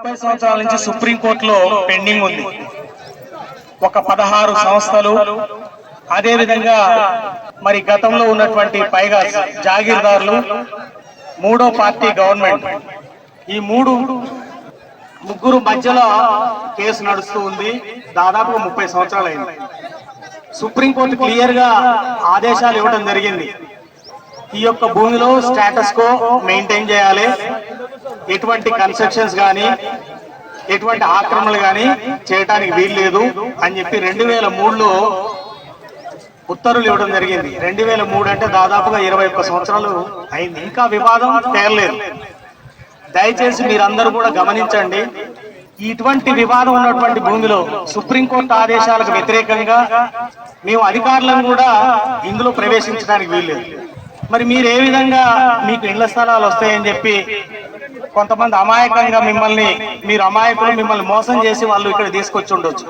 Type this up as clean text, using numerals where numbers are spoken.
30 సంవత్సరాల నుంచి సుప్రీంకోర్టులో పెండింగ్ ఉంది. ఒక 16 సంస్థలు, అదే విధంగా మరి గతంలో ఉన్నటువంటి పైగా జాగీర్దారులు, మూడో పార్టీ గవర్నమెంట్, ఈ ముగ్గురు మధ్యలో కేసు నడుస్తూ ఉంది. దాదాపు 30 సంవత్సరాలు అయింది. సుప్రీంకోర్టు క్లియర్ గా ఆదేశాలు ఇవ్వడం జరిగింది. ఈ యొక్క భూమిలో స్టేటస్ కో మెయింటైన్ చేయాలి, ఎటువంటి కన్స్ట్రక్షన్స్ కానీ ఎటువంటి ఆక్రమణలు కానీ చేయడానికి వీలు లేదు అని చెప్పి 2003లో ఉత్తర్వులు ఇవ్వడం జరిగింది. 2003 అంటే దాదాపుగా 21 సంవత్సరాలు అయింది. ఇంకా వివాదం తేలలేదు. దయచేసి మీరందరూ కూడా గమనించండి. ఇటువంటి వివాదం ఉన్నటువంటి భూమిలో సుప్రీంకోర్టు ఆదేశాలకు వ్యతిరేకంగా మేము అధికారులను కూడా ఇందులో ప్రవేశించడానికి వీల్లేదు. మరి మీరు ఏ విధంగా మీకు ఇళ్ల స్థలాలు వస్తాయని చెప్పి కొంతమంది అమాయకంగా మిమ్మల్ని అమాయకులు మిమ్మల్ని మోసం చేసి వాళ్ళు ఇక్కడ తీసుకొచ్చి ఉండొచ్చు.